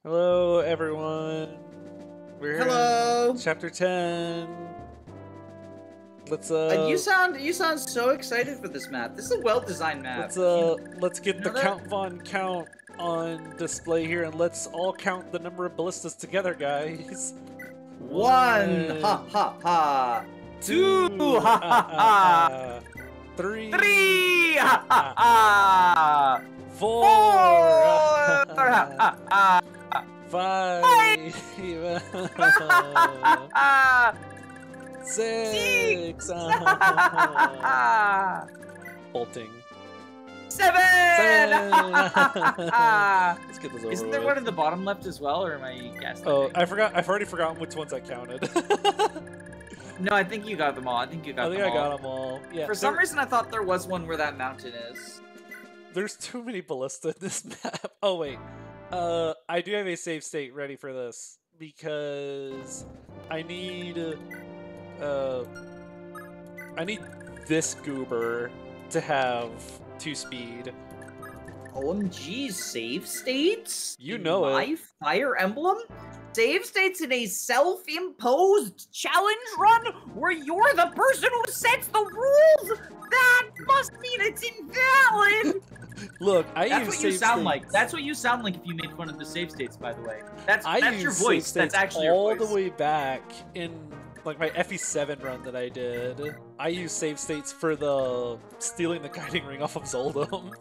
Hello, everyone. We're here Hello. in chapter 10. Let's You sound so excited for this map. This is a well-designed map. let's get You the know that? count von count on display here, and let's all count the number of ballistas together, guys. One, ha ha ha. Two, ha ha ha. Three, Ha ha ha. four, Ha ha ha. five, Ha six, bolting. Seven. Let's get this over Isn't there with. one in the bottom left as well, or am I guessing? Oh, I forgot. I've already forgotten which ones I counted. No, I think you got them all. I think you got I them think I all. got them all. Yeah. For some reason, I thought there was one where that mountain is. There's too many ballista in this map. Oh wait. I do have a save state ready for this because I need this goober to have 2 speed. OMG, save states? You know My it. Fire Emblem? Save states in a self-imposed challenge run where you're the person who sets the rules? That must mean it's invalid! Look, I That's use what you save sound states. like. That's what you sound like if you made fun of the save states, by the way. That's I your use voice. save That's states actually all your voice. the way back in like my FE7 run that I did. I use save states for the stealing the guiding ring off of Zoldom.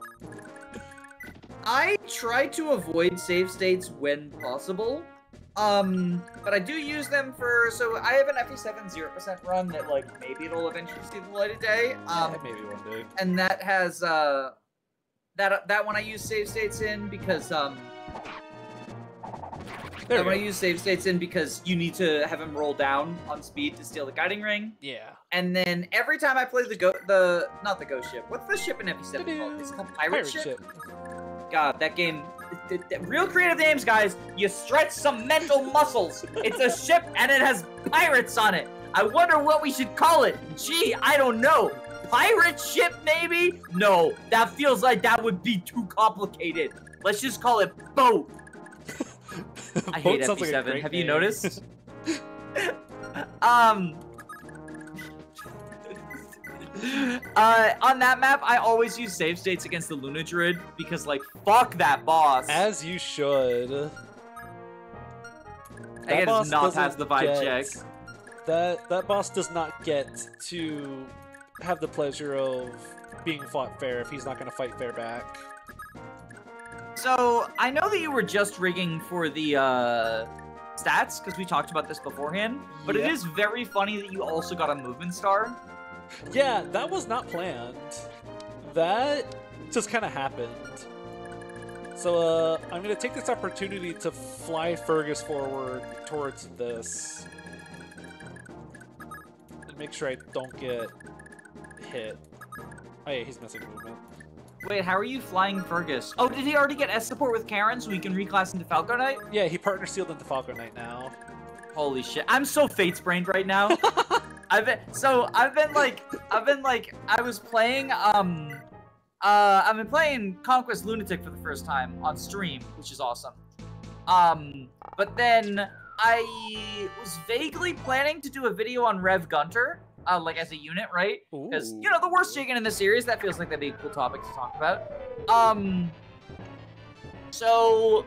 I try to avoid save states when possible. But I do use them for, so I have an FE7 0% run that, like, maybe it'll eventually see the light of day. Yeah, maybe one day. And that has, that one I use save states in because, There that we one I go. use save states in because you need to have him roll down on speed to steal the guiding ring. Yeah. And then every time I play not the ghost ship. What's the ship in FE7 called? Is it called Pirate Ship? God, that game, real creative names, guys. You stretch some mental muscles. It's a ship and it has pirates on it. I wonder what we should call it. Gee, I don't know. Pirate ship, maybe? No, that feels like that would be too complicated. Let's just call it boat. I hate Boat sounds like a FE7. great Have you name. noticed? On that map, I always use save states against the Luna Druid because, like, fuck that boss. As you should. That guy does not pass the vibe check. That boss does not get to have the pleasure of being fought fair if he's not going to fight fair back. So, I know that you were just rigging for the, stats, because we talked about this beforehand, but it Yep. is very funny that you also got a movement star. Yeah, that was not planned. That just kind of happened. So, I'm going to take this opportunity to fly Fergus forward towards this. And make sure I don't get hit. Oh yeah, he's missing movement. Wait, how are you flying Fergus? Oh, did he already get S support with Karen so he can reclass into Falco Knight? Yeah, he partner sealed into Falco Knight now. Holy shit, I'm so fate-sprained right now. I was playing, I've been playing Conquest Lunatic for the first time on stream, which is awesome. But then I was vaguely planning to do a video on Rev Gunter, like as a unit, right? Because, you know, the worst chicken in the series, that feels like that'd be a cool topic to talk about. So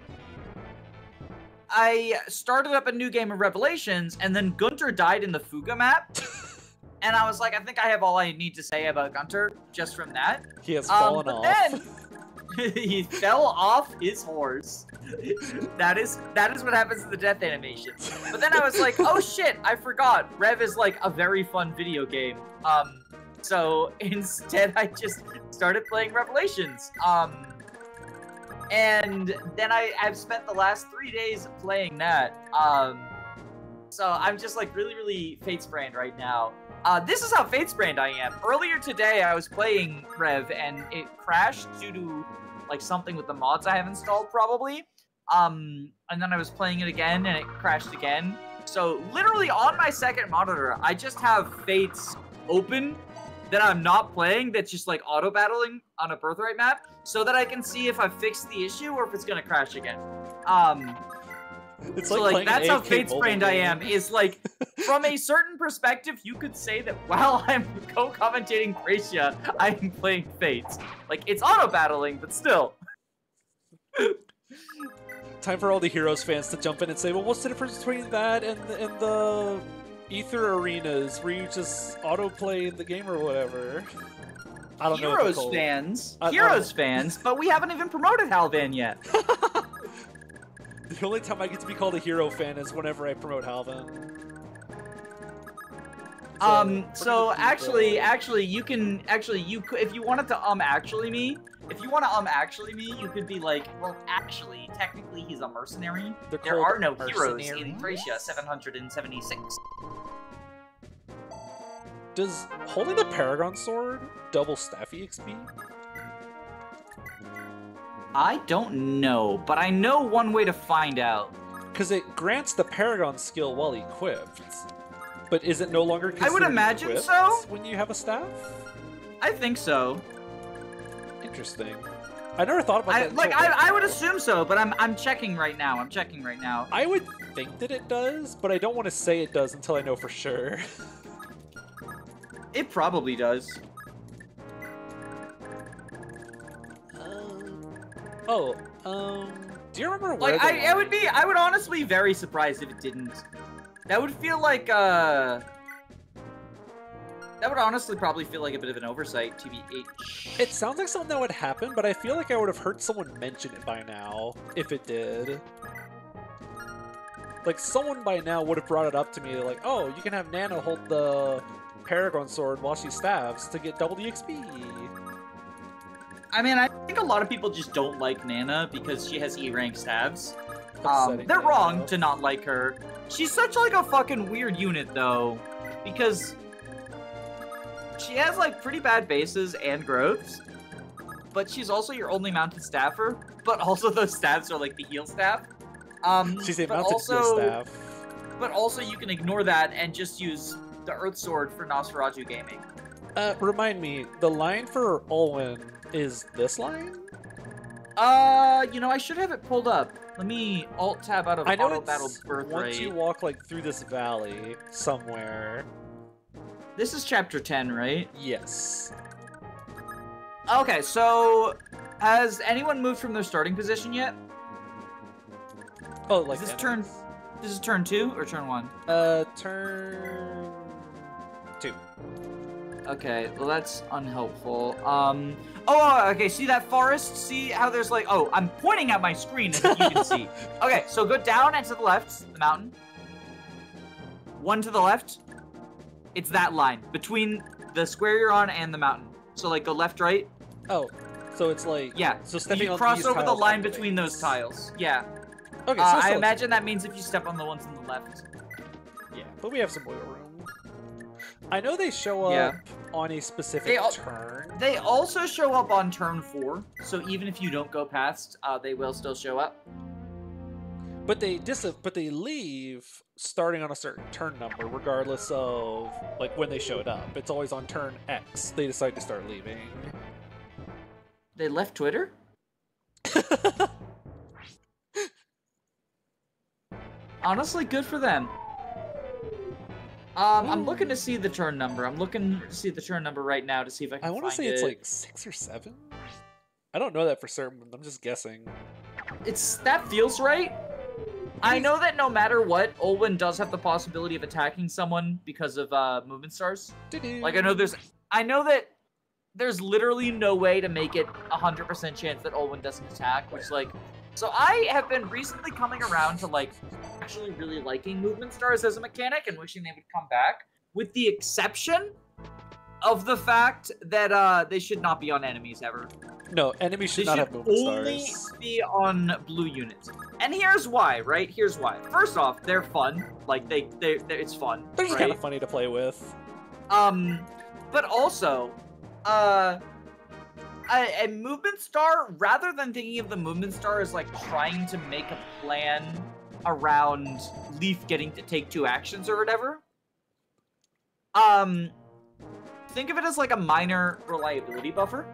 I started up a new game of Revelations, and then Gunter died in the Fuga map. And I was like, I think I have all I need to say about Gunter just from that. He has fallen but off. Then he fell off his horse. That is what happens in the death animation. But then I was like, oh shit, I forgot. Rev is like a very fun video game. So instead I just started playing Revelations. And then I've spent the last 3 days playing that. So I'm just like really fate-sprained right now. This is how fate-sprained I am. Earlier today, I was playing Rev, and it crashed due to, like, something with the mods I have installed, probably. And then I was playing it again, and it crashed again. So, literally, on my second monitor, I just have Fates open that I'm not playing that's just like auto battling on a birthright map so that I can see if I fixed the issue or if it's gonna crash again. It's So like like that's how AFK fate mobile sprained I game. am. Is like from a certain perspective, you could say that while I'm co-commentating Thracia, I'm playing Fate. Like it's auto battling, but still. Time for all the Heroes fans to jump in and say, well, what's the difference between that and the Ether arenas where you just autoplay in the game or whatever? I don't know. Heroes fans, fans, but we haven't even promoted Halvan yet. The only time I get to be called a hero fan is whenever I promote Halvan. So actually, you can if you wanted to actually me, if you want to actually me, you could be like, well, actually, technically, he's a mercenary. There are no heroes in Thracia 776. Does holding the Paragon Sword double Staffy XP? I don't know, but I know one way to find out. Because it grants the Paragon skill while equipped. But is it no longer considered I would imagine equipped so. when you have a staff? I think so. Interesting. I never thought about that. I would assume so, but I'm checking right now. I would think that it does, but I don't want to say it does until I know for sure. It probably does. Do you remember where I would honestly be very surprised if it didn't. That would feel like that would honestly probably feel like a bit of an oversight, TBH. It sounds like something that would happen, but I feel like I would have heard someone mention it by now, if it did. Like, someone by now would have brought it up to me, like, oh, you can have Nana hold the Paragon Sword while she stabs to get double the XP. I mean, I think a lot of people just don't like Nana because she has E-rank stabs. They're wrong to not like her. She's such like a fucking weird unit though, because she has like pretty bad bases and growths, but she's also your only mounted staffer, but also those staffs are like the heal staff. She's a mounted heal staff. But also you can ignore that and just use the Earth Sword for Nosferatu Gaming. Remind me, the line for Olwen is this line? You know, I should have it pulled up. Let me alt-tab out of Auto Battle Birth Rate. Once you walk, like, through this valley somewhere. This is Chapter 10, right? Yes. Okay, so has anyone moved from their starting position yet? Oh, like this is turn 2 or turn 1? Turn 2. Okay, well that's unhelpful. Oh, okay, see that forest? See how there's like, oh, I'm pointing at my screen as you can see. Okay, so go down and to the left, the mountain. One to the left. It's that line, between the square you're on and the mountain. So like go left, right. Oh, so it's like, yeah. So stepping you on cross these over the tiles line activates. between those tiles. Yeah. Okay, so I imagine that means if you step on the ones on the left. Yeah, but we have some wiggle room. I know they show up on a specific turn. They also show up on turn 4, so even if you don't go past, they will still show up. But they leave starting on a certain turn number, regardless of like when they showed up. It's always on turn X. They decide to start leaving. They left Twitter? Honestly, good for them. I'm looking to see the turn number. I'm looking to see the turn number right now to see if I can find it. I want to say it's like 6 or 7. I don't know that for certain. I'm just guessing. That feels right. I know that no matter what, Olwen does have the possibility of attacking someone because of movement stars. Like I know that there's literally no way to make it 100% chance that Olwen doesn't attack, which like. So I have been recently coming around to like actually really liking movement stars as a mechanic and wishing they would come back, with the exception of the fact that they should not be on enemies ever. No, enemies should not have movement stars. They should only be on blue units. And here's why, right? Here's why. First off, they're fun. Like it's fun. They're just kind of funny to play with. But also, a movement star, rather than thinking of the movement star as like trying to make a plan around Leaf getting to take 2 actions or whatever, think of it as like a minor reliability buffer.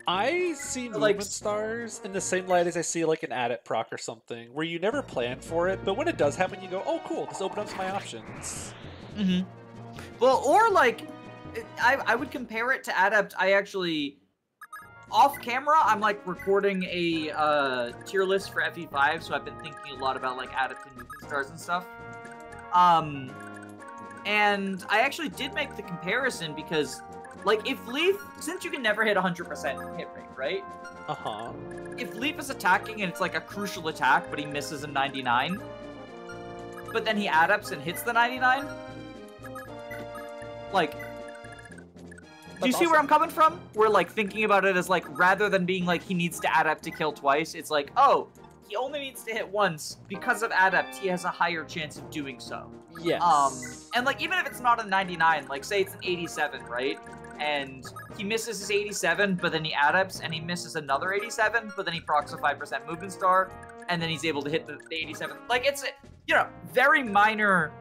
I see movement stars in the same light as I see like an adept proc or something, where you never plan for it, but when it does happen, you go, "Oh, cool! This opens up my options." Mm-hmm. Well, or like, I would compare it to adept. I actually, off camera, I'm like recording a tier list for FE5, so I've been thinking a lot about like adept and movement stars and stuff. And I actually did make the comparison because, like, if Leaf, since you can never hit 100% hit rate, right? Uh-huh. If Leaf is attacking and it's like a crucial attack, but he misses a 99, but then he adapts and hits the 99, like, do you see where I'm coming from? We're like thinking about it as like, rather than being like he needs to adapt to kill twice, it's like, oh, he only needs to hit once. Because of adapt, he has a higher chance of doing so. Yes. And like, even if it's not a 99, like say it's an 87, right? And he misses his 87, but then he adapts, and he misses another 87, but then he procs a 5% movement star, and then he's able to hit the 87. Like, it's, you know, very minor.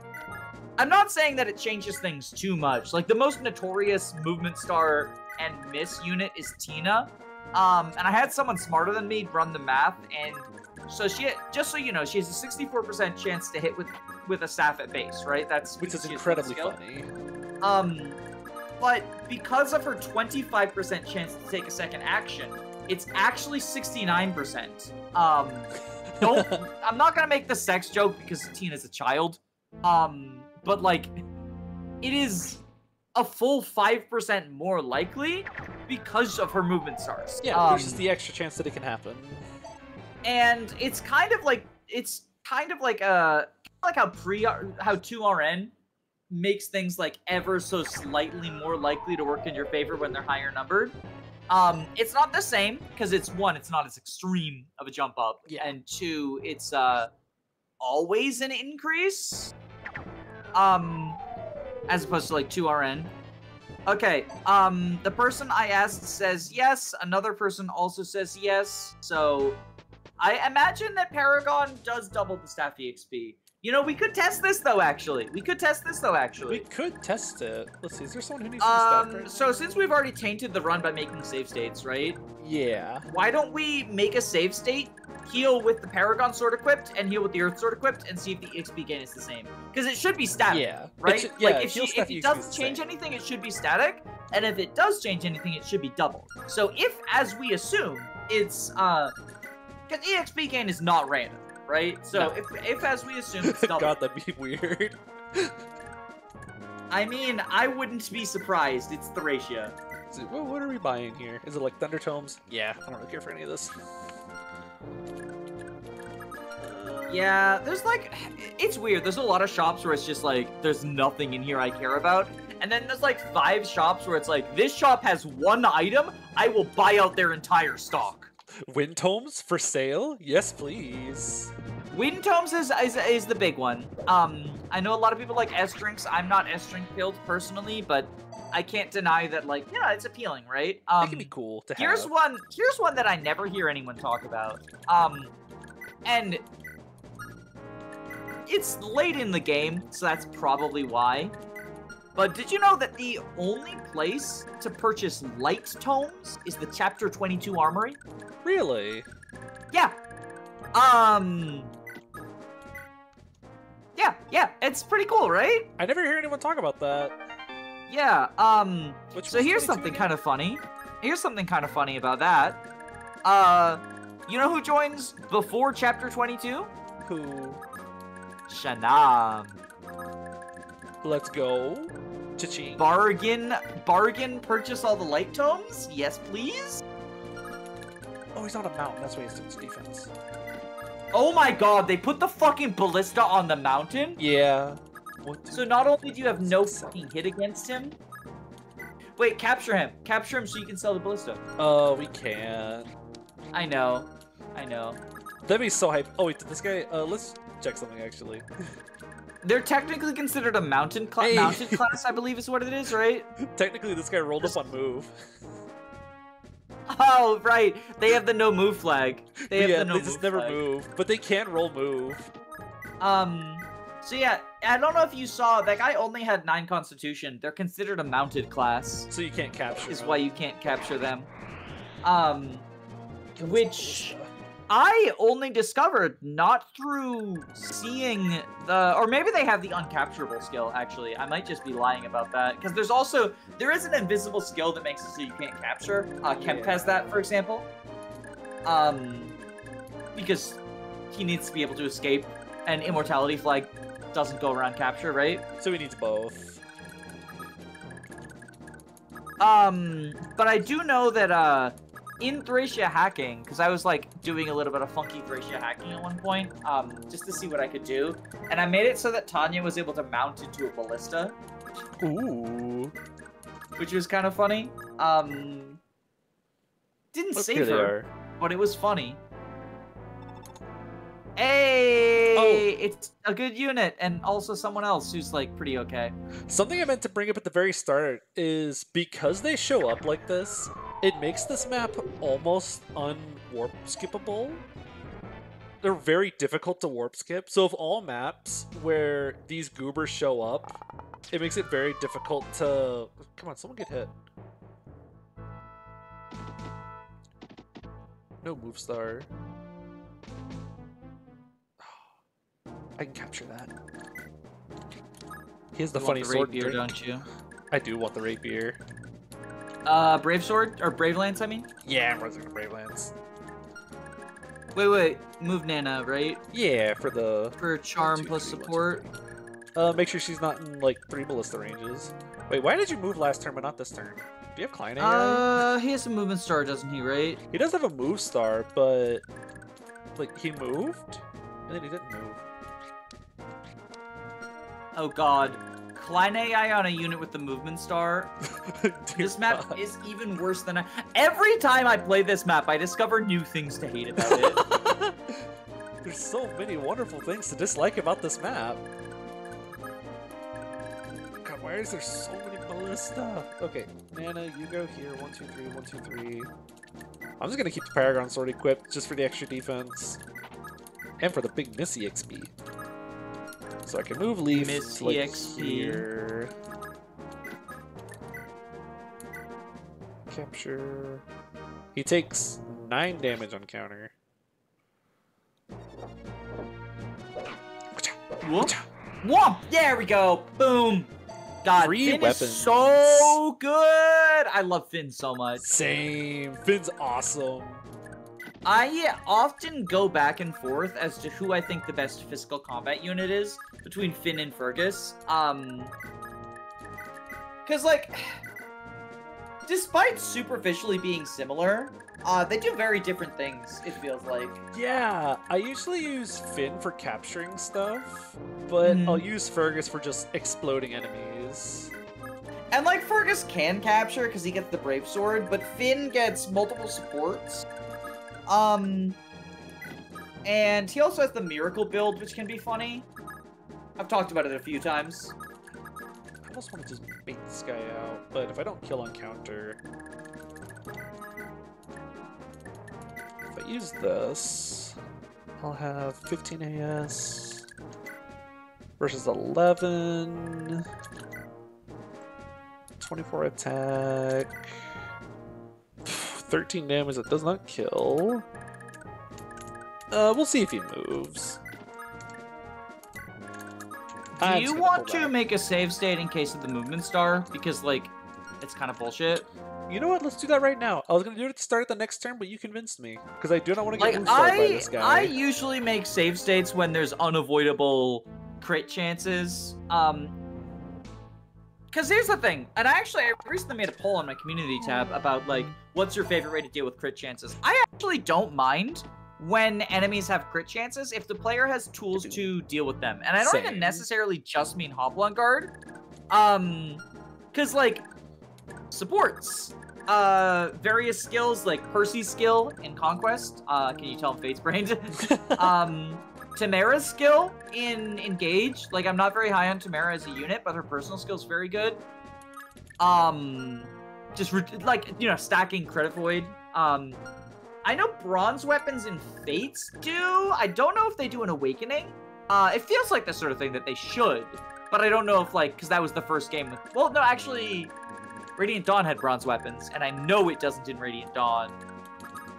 I'm not saying that it changes things too much. Like, the most notorious movement star and miss unit is Tina. And I had someone smarter than me run the math, and so she, just so you know, she has a 64% chance to hit with a staff at base, right? That's which is incredibly funny. But because of her 25% chance to take a second action, it's actually 69%. I'm not gonna make the sex joke because Tina's a child. But like, it is a full 5% more likely because of her movement stars. Yeah, there's just the extra chance that it can happen. And it's kind of like how how 2RN makes things like ever so slightly more likely to work in your favor when they're higher numbered. It's not the same because it's one, it's not as extreme of a jump up, and two, it's always an increase. As opposed to like 2RN. Okay, the person I asked says yes, another person also says yes, so I imagine that Paragon does double the staff EXP. You know, we could test this though, actually. We could test it. Let's see, is there someone who needs to be staffed right so since we've already tainted the run by making save states, right? Yeah. Why don't we make a save state, heal with the Paragon sword equipped, and heal with the Earth sword equipped, and see if the EXP gain is the same. Because it should be static, right? Like, if it doesn't change anything, it should be static, and if it does change anything, it should be doubled. So if, as we assume, it's, because EXP gain is not random, right? So no. if as we assume, it's doubled. God, that'd be weird. I mean, I wouldn't be surprised. It's Thracia. So, what are we buying here? Is it like Thunder Tomes? Yeah, I don't really care for any of this. Yeah, there's like, it's weird. There's a lot of shops where it's just like, there's nothing in here I care about. And then there's like 5 shops where it's like, this shop has 1 item, I will buy out their entire stock. Wind Tomes for sale? Yes, please. Wind Tomes is the big one. I know a lot of people like S-Drinks. I'm not S-Drink build personally, but I can't deny that, like, yeah, it's appealing, right? It can be cool to have. Here's one that I never hear anyone talk about. And it's late in the game, so that's probably why. But did you know that the only place to purchase light tomes is the Chapter 22 Armory? Really? Yeah. Yeah, it's pretty cool, right? I never hear anyone talk about that. Yeah, so here's something kind of funny. Here's something kind of funny about that. You know who joins before Chapter 22? Who? Shanam. Let's go. Cha-ching. Bargain, purchase all the light tomes? Yes, please? Oh, he's on a mountain. That's why he's doing his defense. Oh my god, they put the fucking ballista on the mountain? Yeah. So not only do you have no fucking hit against him... Wait, capture him. Capture him so you can sell the ballista. We can't. I know. That'd be so hype. Oh wait, did this guy... let's check something actually. They're technically considered a mountain class, I believe is what it is, right? Technically, this guy rolled up on move. Oh, right. They have the no move flag. They just never move, but they can roll move. So yeah, I don't know if you saw, that guy only had 9 constitution. They're considered a mounted class. So you can't capture Is them. why you can't capture them. Which I only discovered not through seeing or maybe they have the uncapturable skill, actually. I might just be lying about that, because there is an invisible skill that makes it so you can't capture. Kemp has that, for example. Because he needs to be able to escape, and Immortality Flag doesn't go around capture, right? So he needs both. But I do know that, in Thracia hacking, because I was, like, doing a little bit of funky Thracia hacking at one point, just to see what I could do, and I made it so that Tanya was able to mount into a ballista. Ooh. Which was kind of funny. Didn't save her, but it was funny. Hey! It's a good unit, and also someone else who's, like, pretty okay. Something I meant to bring up at the very start is because they show up like this, it makes this map almost unwarp skippable. They're very difficult to warp skip, so of all maps where these goobers show up, it makes it very difficult to... Come on, someone get hit. No move star. I can capture that. He has the funny sword rapier, don't you? I do want the rapier. Brave sword? Or Brave Lance, I mean? Yeah, I'm running the Brave Lance. Wait. Move Nana, right? Yeah, for charm plus support. Make sure she's not in, like, 3 ballista ranges. Wait, why did you move last turn but not this turn? Do you have Klein AI? He has a movement star, doesn't he, right? He does have a move star, but... Like, he moved? And then he didn't move. Oh god. Klein AI on a unit with the movement star. This map is even worse than every time I play this map, I discover new things to hate about it. There's so many wonderful things to dislike about this map. God, why is there so many ballista? Okay, Nana, you go here. 1, 2, 3, 1, 2, 3. I'm just gonna keep the Paragon Sword equipped just for the extra defense. And for the big Missy XP. So I can move Leaf to like here. Capture. He takes 9 damage on counter. Whoop. Whoop! There we go! Boom! God, Finn is so good! I love Finn so much. Same. Finn's awesome. I often go back and forth as to who I think the best physical combat unit is between Finn and Fergus. Cause like, despite superficially being similar, they do very different things, it feels like. Yeah, I usually use Finn for capturing stuff, but I'll use Fergus for just exploding enemies. And like, Fergus can capture because he gets the Brave Sword, but Finn gets multiple supports. And he also has the Miracle build, which can be funny. I've talked about it a few times. I almost want to just bait this guy out, but if I don't kill on counter... If I use this, I'll have 15 AS versus 11, 24 attack, 13 damage that does not kill. We'll see if he moves. Do you want to make a save state in case of the movement star? Because, like, it's kind of bullshit. You know what? Let's do that right now. I was going to do it at the start of the next turn, but you convinced me. Because I do not want to get moved by this guy. I usually make save states when there's unavoidable crit chances. Because here's the thing, and I recently made a poll on my community tab about, like, what's your favorite way to deal with crit chances? I actually don't mind when enemies have crit chances if the player has tools to deal with them. And I don't even necessarily just mean Hopalong Guard. Because, like, supports. Various skills, like Percy's skill in Conquest. Can you tell I'm Fate's brained? Tamara's skill in Engage. Like, I'm not very high on Tamara as a unit, but her personal skill is very good. Just, like, you know, stacking Credit Void. I know bronze weapons in Fates do. I don't know if they do an Awakening. It feels like the sort of thing that they should. But I don't know if, like, because that was the first game with... Well, no, actually, Radiant Dawn had bronze weapons, and I know it doesn't in Radiant Dawn.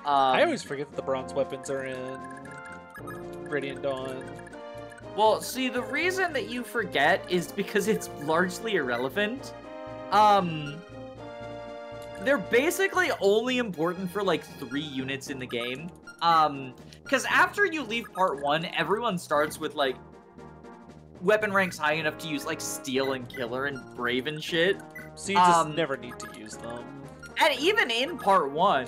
I always forget that the bronze weapons are in Radiant Dawn. Well, see, the reason that you forget is because it's largely irrelevant. They're basically only important for like 3 units in the game. Because after you leave part 1, everyone starts with like weapon ranks high enough to use like Steel and Killer and Brave and shit. So you just never need to use them. And even in part 1,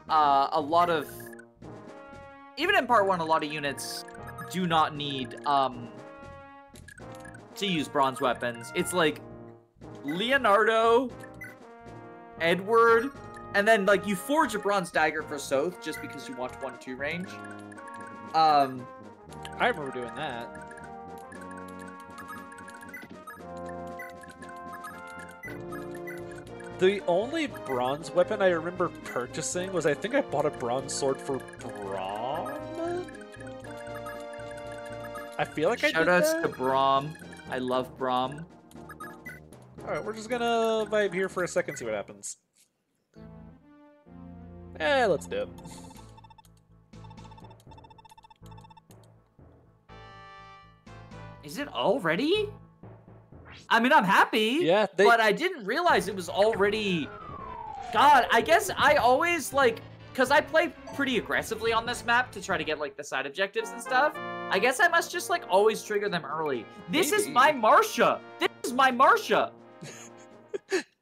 a lot of units do not need to use bronze weapons. It's like Leonardo, Edward, and then like you forge a bronze dagger for Soth just because you want 1-2 range. I remember doing that. The only bronze weapon I remember purchasing was I think I bought a bronze sword for Braum. I feel like I did that. Shoutouts to Braum. I love Braum. Alright, we're just gonna vibe here for a second, see what happens. Let's do it. Is it already? I mean, I'm happy. Yeah, but I didn't realize it was already... God, I guess I always, like... Because I play pretty aggressively on this map to try to get, like, the side objectives and stuff. I guess I must just, like, always trigger them early. This is my Marcia! This is my Marcia!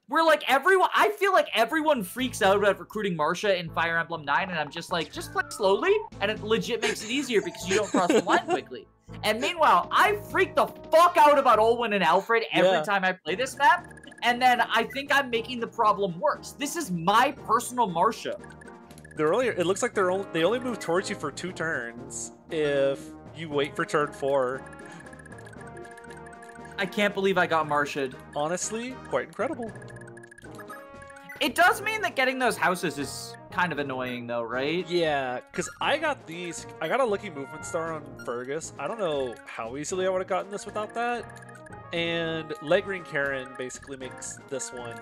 Where, like, everyone... I feel like everyone freaks out about recruiting Marcia in Fire Emblem 9, and I'm just like, just play slowly, and it legit makes it easier because you don't cross the line quickly. And meanwhile, I freak the fuck out about Olwen and Alfred every time I play this map, and then I think I'm making the problem worse. This is my personal Marcia. It looks like they only move towards you for 2 turns if you wait for turn 4. I can't believe I got Marcia'd. Honestly, quite incredible. It does mean that getting those houses is kind of annoying, though, right? Yeah, because I got a lucky movement star on Fergus. I don't know how easily I would have gotten this without that. And Legring Karen basically makes this one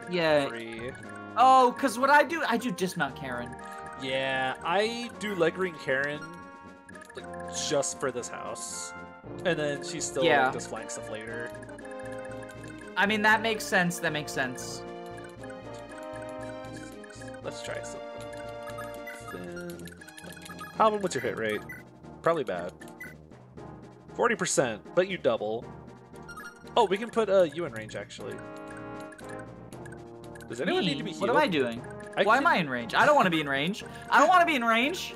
free. Oh, because what I do dismount Karen. Yeah, I do Legring Karen like, just for this house. And then she's still just flying stuff later. I mean, that makes sense. That makes sense. Let's try something. Halvin, what's your hit rate? Probably bad. 40%, but you double. Oh, we can put you in range, actually. Does anyone need to be healed? What am I doing? Why am I in range? I don't want to be in range. I don't want to be in range.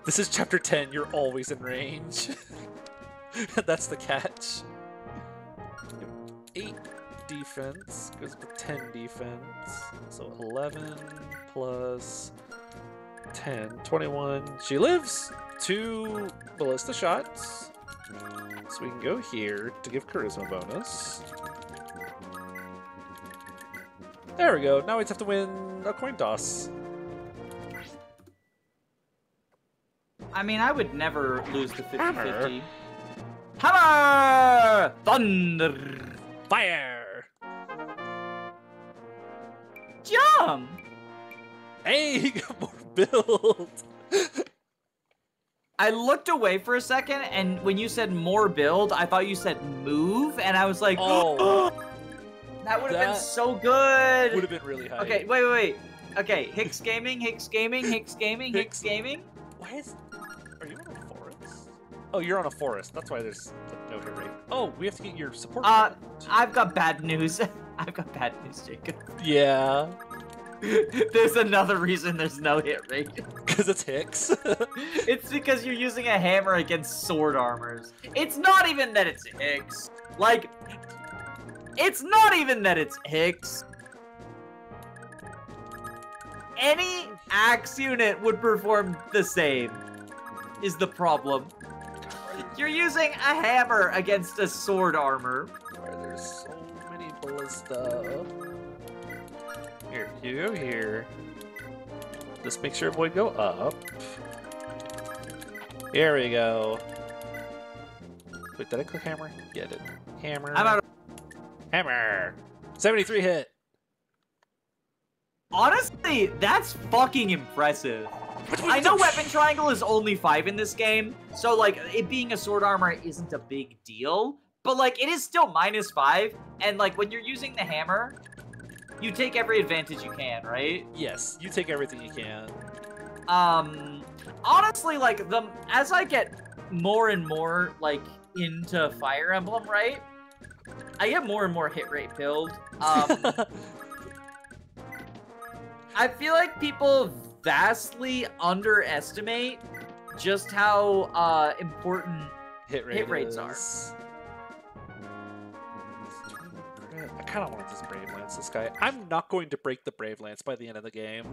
This is chapter 10. You're always in range. That's the catch. 8 defense goes up to 10 defense. So 11 plus 10, 21. She lives 2 ballista shots. So we can go here to give charisma bonus. There we go. Now we just have to win a coin toss. I mean, I would never lose the 50-50. Hammer! Thunder! Fire! Jump! Hey, you got more build! I looked away for a second, and when you said more build, I thought you said move, and I was like, oh! That would have been so good! Would have been really high. Okay, wait. Okay, Hicks Gaming. Why is... Are you on a forest? Oh, you're on a forest. That's why there's no hit rate. Oh, we have to get your support. I've got bad news. I've got bad news, Jacob. Yeah. There's another reason there's no hit rate. Because it's Hicks. It's because you're using a hammer against sword armors. It's not even that it's Hicks. Like, it's not even that it's Hicks. Any axe unit would perform the same, is the problem. You're using a hammer against a sword armor. There's so many ballista. Here, you go here. Just make sure avoid go up. Here we go. Wait, did I click hammer? Yeah, I did. Hammer. I'm out of... Hammer! 73 hit. Honestly, that's fucking impressive. I know weapon triangle is only 5 in this game, so like it being a sword armor isn't a big deal, but like it is still -5, and like when you're using the hammer, you take every advantage you can, right? Yes, you take everything you can. Honestly, like as I get more and more like into Fire Emblem, right? I get more and more hit rate build. I feel like people vastly underestimate just how important hit rates are. I kind of want to just Brave Lance this guy. I'm not going to break the Brave Lance by the end of the game.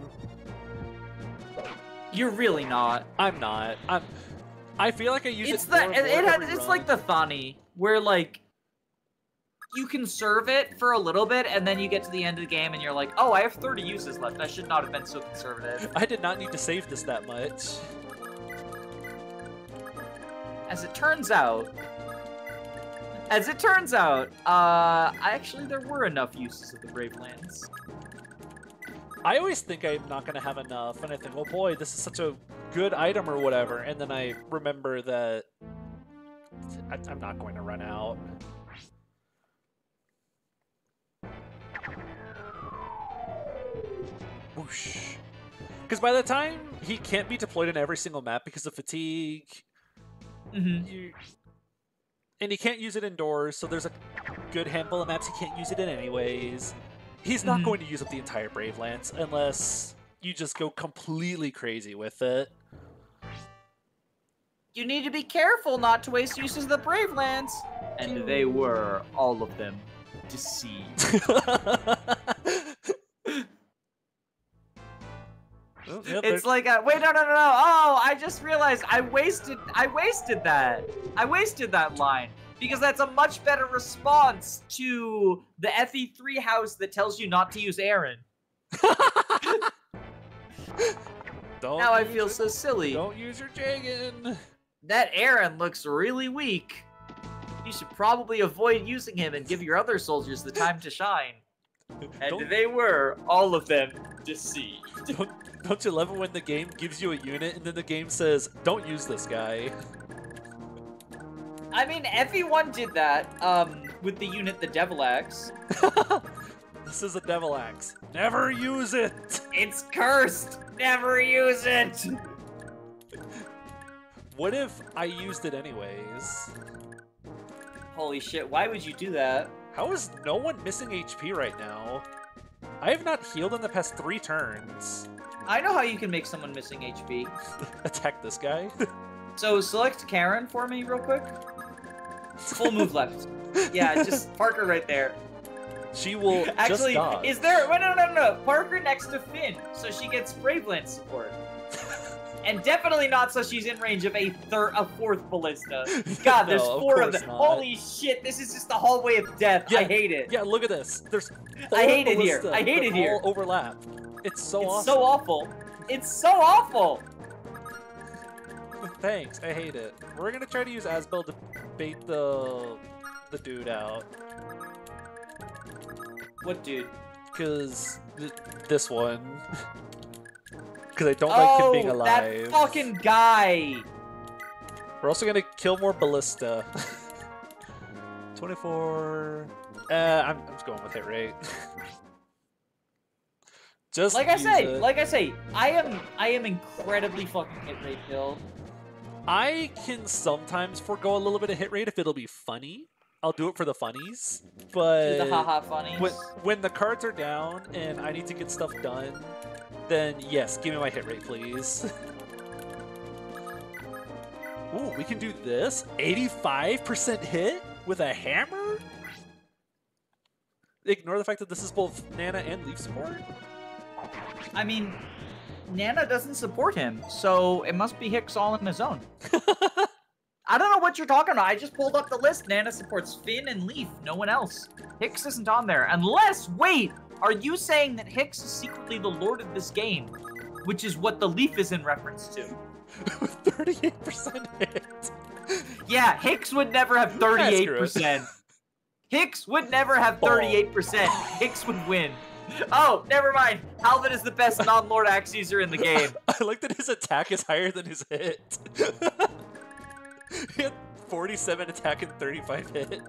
You're really not. I'm not. I feel like I use it's it the more and more it's like the Thani, where like you conserve it for a little bit, and then you get to the end of the game, and you're like, oh, I have 30 uses left. I should not have been so conservative. I did not need to save this that much. As it turns out, actually there were enough uses of the Brave Lance. I always think I'm not going to have enough, and I think, oh boy, this is such a good item or whatever, and then I remember that I'm not going to run out. Whoosh. Because by the time he can't be deployed in every single map because of fatigue, and he can't use it indoors, so there's a good handful of maps he can't use it in anyways. He's not going to use up the entire Brave Lance unless you just go completely crazy with it. You need to be careful not to waste uses of the Brave Lance. And they were, all of them, deceived. It's like a, wait, no. Oh, I just realized I wasted that line. Because that's a much better response to the FE3 house that tells you not to use Aaron. Now I feel so silly. Don't use your Jagan. That Aaron looks really weak. You should probably avoid using him and give your other soldiers the time to shine. And they were, all of them, deceived. Don't you love it when the game gives you a unit and then the game says, don't use this guy? I mean, FE1 did that, with the unit, the Devil Axe. This is a Devil Axe. Never use it! It's cursed! Never use it! What if I used it anyways? Holy shit, why would you do that? How is no one missing HP right now? I have not healed in the past 3 turns. I know how you can make someone missing HP. Attack this guy. So select Karen for me real quick. Full move left. Yeah, just park her right there. She will actually, just dodge. Is there... Wait, no. Park her next to Finn, so she gets Brave Lance support. And definitely not so she's in range of a 4th ballista. God, there's 4 of them. Not. Holy shit, this is just the hallway of death. Yeah, I hate it. Yeah, look at this. There's 4 I hate it here. I hate it here. All overlap. It's so awesome. It's so awful. It's so awful. Thanks, I hate it. We're gonna try to use Asbel to bait the dude out. What dude? Because this one. Because I don't like him being alive. That fucking guy! We're also gonna kill more ballista. 24. I'm just going with hit rate. Just like I say, I am incredibly fucking hit rate build. I can sometimes forego a little bit of hit rate if it'll be funny. I'll do it for the funnies, but the haha funnies. When the cards are down and I need to get stuff done, then yes, give me my hit rate, please. Ooh, we can do this. 85% hit with a hammer? Ignore the fact that this is both Nana and Leaf support? I mean, Nana doesn't support him, so it must be Hicks all on his own. I don't know what you're talking about. I just pulled up the list. Nana supports Finn and Leaf, no one else. Hicks isn't on there. Unless, wait, are you saying that Hicks is secretly the lord of this game? Which is what the Leaf is in reference to. 38% hit. Yeah, Hicks would never have 38%. Hicks would never have 38%. Hicks would win. Oh, never mind. Alvin is the best non-Lord Axe user in the game. I like that his attack is higher than his hit. He had 47 attack and 35 hit.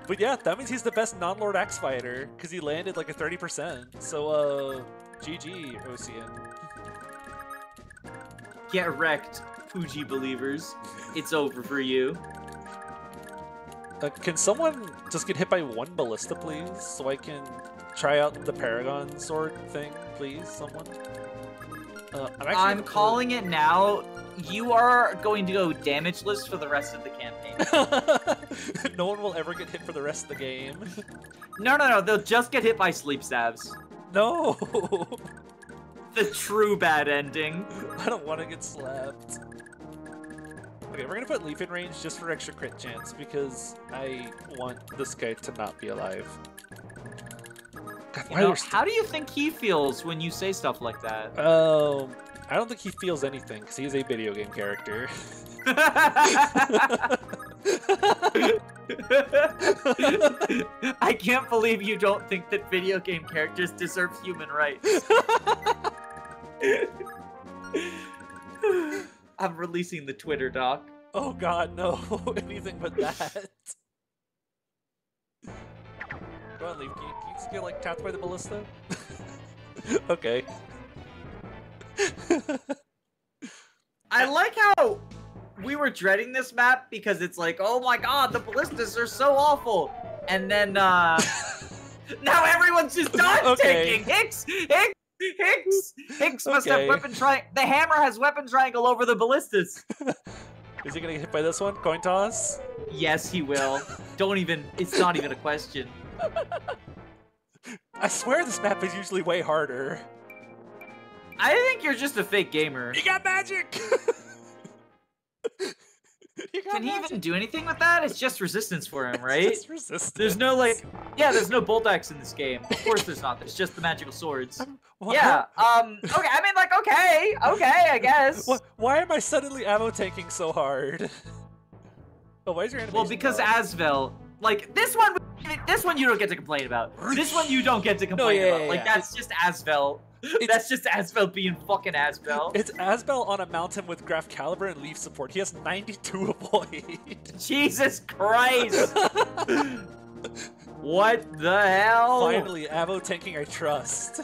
But yeah, that means he's the best non-Lord Axe fighter, because he landed like a 30%. So, GG, OCN. Get wrecked, Fuji believers. It's over for you. Can someone just get hit by one ballista, please? So I can try out the Paragon sword thing, please, someone? I'm calling it now. You are going to go damageless for the rest of the campaign. No one will ever get hit for the rest of the game. No. They'll just get hit by sleep stabs. No! The true bad ending. I don't want to get slapped. Okay, we're gonna put Leaf in range just for extra crit chance because I want this guy to not be alive. God, how do you think he feels when you say stuff like that? I don't think he feels anything because he's a video game character. I can't believe you don't think that video game characters deserve human rights. I'm releasing the Twitter doc. Oh god, no. Anything but that. Go on, Leaf. Can you just get, like, tapped by the ballista? Okay. I like how we were dreading this map because it's like, oh my god, the ballistas are so awful. And then, now everyone's just dodge taking. Hicks must have weapon triangle. The hammer has weapon triangle over the ballistas. Is he gonna get hit by this one? Coin toss? Yes, he will. Don't even, it's not even a question. I swear this map is usually way harder. I think you're just a fake gamer. You got magic! Can he even do anything with that? It's just resistance for him, right? It's just resistance. There's no, like, yeah, there's no bolt axe in this game. Of course there's not. There's just the magical swords. Yeah, okay, I mean, like, okay, I guess. Why am I suddenly ammo tanking so hard? Oh, why is your animation Well, because Asvel, like, this one you don't get to complain about. This one you don't get to complain about. Like, that's just Asvel. That's just Asvel being fucking Asvel. It's Asvel on a mountain with Graph Caliber and Leaf support. He has 92 avoid. Jesus Christ! What the hell? Finally, ammo tanking I trust.